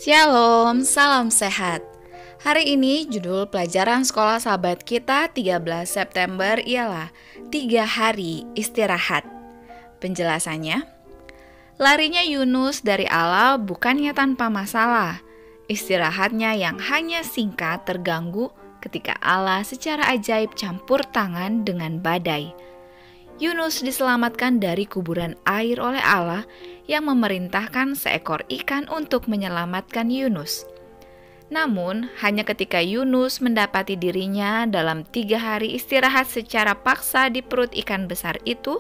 Shalom, salam sehat. Hari ini judul pelajaran sekolah sahabat kita 13 September ialah 3 hari istirahat. Penjelasannya, larinya Yunus dari Allah bukannya tanpa masalah. Istirahatnya yang hanya singkat terganggu ketika Allah secara ajaib campur tangan dengan badai. Yunus diselamatkan dari kuburan air oleh Allah yang memerintahkan seekor ikan untuk menyelamatkan Yunus. Namun, hanya ketika Yunus mendapati dirinya dalam 3 hari istirahat secara paksa di perut ikan besar itu,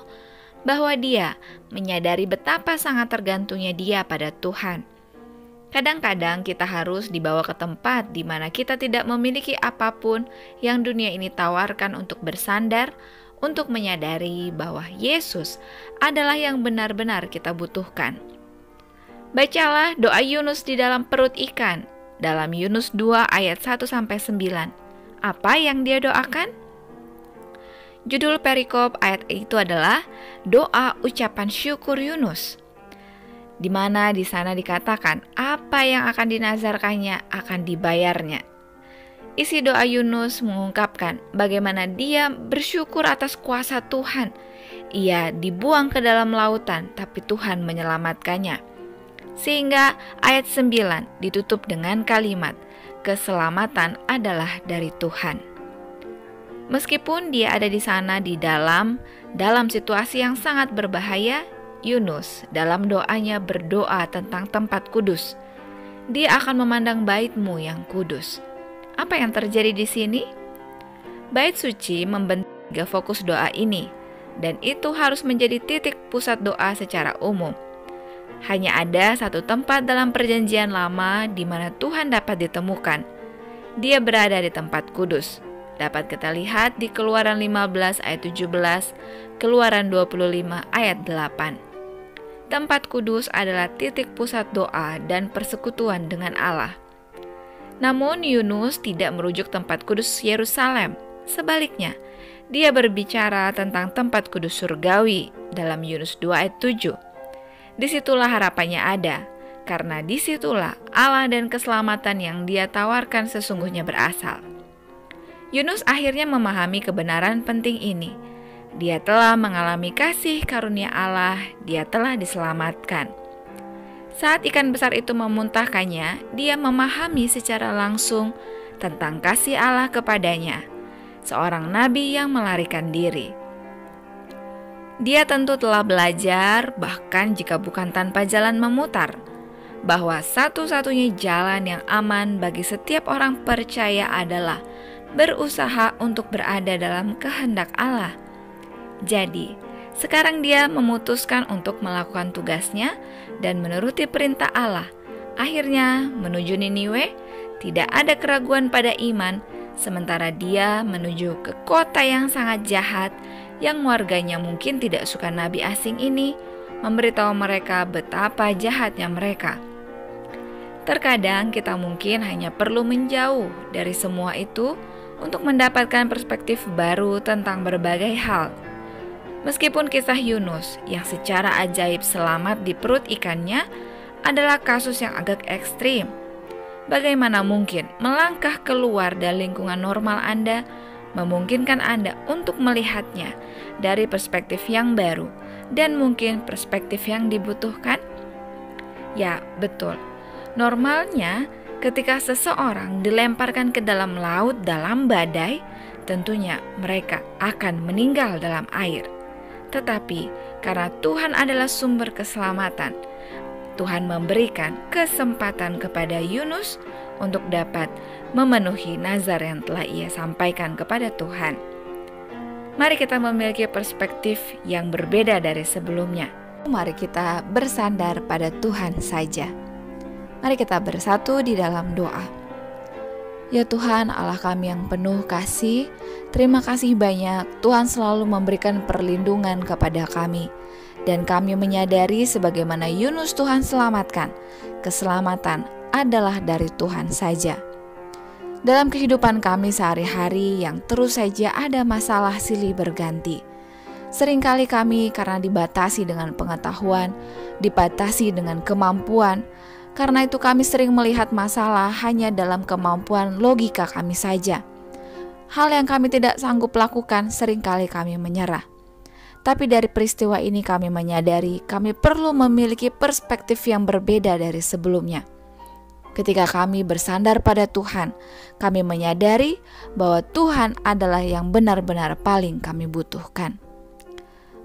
bahwa dia menyadari betapa sangat tergantungnya dia pada Tuhan. Kadang-kadang kita harus dibawa ke tempat di mana kita tidak memiliki apapun yang dunia ini tawarkan untuk bersandar, untuk menyadari bahwa Yesus adalah yang benar-benar kita butuhkan. Bacalah doa Yunus di dalam perut ikan, dalam Yunus 2 ayat 1-9. Apa yang dia doakan? Judul perikop ayat itu adalah doa ucapan syukur Yunus, di mana di sana dikatakan apa yang akan dinazarkannya akan dibayarnya. Isi doa Yunus mengungkapkan bagaimana dia bersyukur atas kuasa Tuhan. Ia dibuang ke dalam lautan, tapi Tuhan menyelamatkannya. Sehingga ayat 9 ditutup dengan kalimat, keselamatan adalah dari Tuhan. Meskipun dia ada di sana di dalam situasi yang sangat berbahaya, Yunus dalam doanya berdoa tentang tempat kudus. Dia akan memandang bait-Mu yang kudus. Apa yang terjadi di sini? Bait suci membentuk fokus doa ini, dan itu harus menjadi titik pusat doa secara umum. Hanya ada satu tempat dalam perjanjian lama di mana Tuhan dapat ditemukan. Dia berada di tempat kudus. Dapat kita lihat di Keluaran 15 ayat 17, Keluaran 25 ayat 8. Tempat kudus adalah titik pusat doa dan persekutuan dengan Allah. Namun Yunus tidak merujuk tempat kudus Yerusalem. Sebaliknya, dia berbicara tentang tempat kudus surgawi dalam Yunus 2 ayat 7. Disitulah harapannya ada, karena disitulah Allah dan keselamatan yang dia tawarkan sesungguhnya berasal. Yunus akhirnya memahami kebenaran penting ini. Dia telah mengalami kasih karunia Allah, dia telah diselamatkan. Saat ikan besar itu memuntahkannya, dia memahami secara langsung tentang kasih Allah kepadanya, seorang nabi yang melarikan diri. Dia tentu telah belajar, bahkan jika bukan tanpa jalan memutar, bahwa satu-satunya jalan yang aman bagi setiap orang percaya adalah berusaha untuk berada dalam kehendak Allah. Jadi, sekarang dia memutuskan untuk melakukan tugasnya dan menuruti perintah Allah. Akhirnya menuju Niniwe, tidak ada keraguan pada iman, sementara dia menuju ke kota yang sangat jahat, yang warganya mungkin tidak suka nabi asing ini, memberitahu mereka betapa jahatnya mereka. Terkadang kita mungkin hanya perlu menjauh dari semua itu untuk mendapatkan perspektif baru tentang berbagai hal. Meskipun kisah Yunus yang secara ajaib selamat di perut ikannya adalah kasus yang agak ekstrim, bagaimana mungkin melangkah keluar dari lingkungan normal Anda memungkinkan Anda untuk melihatnya dari perspektif yang baru dan mungkin perspektif yang dibutuhkan? Ya, betul. Normalnya, ketika seseorang dilemparkan ke dalam laut dalam badai, tentunya mereka akan meninggal dalam air. Tetapi karena Tuhan adalah sumber keselamatan, Tuhan memberikan kesempatan kepada Yunus untuk dapat memenuhi nazar yang telah ia sampaikan kepada Tuhan. Mari kita memiliki perspektif yang berbeda dari sebelumnya. Mari kita bersandar pada Tuhan saja. Mari kita bersatu di dalam doa. Ya Tuhan, Allah kami yang penuh kasih, terima kasih banyak Tuhan selalu memberikan perlindungan kepada kami. Dan kami menyadari sebagaimana Yunus Tuhan selamatkan, keselamatan adalah dari Tuhan saja. Dalam kehidupan kami sehari-hari yang terus saja ada masalah silih berganti. Seringkali kami karena dibatasi dengan pengetahuan, dibatasi dengan kemampuan, Karena itu kami sering melihat masalah hanya dalam kemampuan logika kami saja. Hal yang kami tidak sanggup lakukan, seringkali kami menyerah. Tapi dari peristiwa ini kami menyadari kami perlu memiliki perspektif yang berbeda dari sebelumnya. Ketika kami bersandar pada Tuhan, kami menyadari bahwa Tuhan adalah yang benar-benar paling kami butuhkan.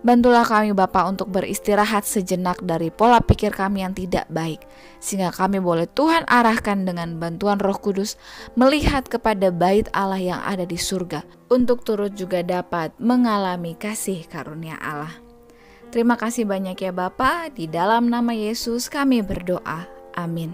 Bantulah kami Bapa untuk beristirahat sejenak dari pola pikir kami yang tidak baik, sehingga kami boleh Tuhan arahkan dengan bantuan Roh Kudus melihat kepada bait Allah yang ada di surga, untuk turut juga dapat mengalami kasih karunia Allah. Terima kasih banyak ya Bapa, di dalam nama Yesus kami berdoa. Amin.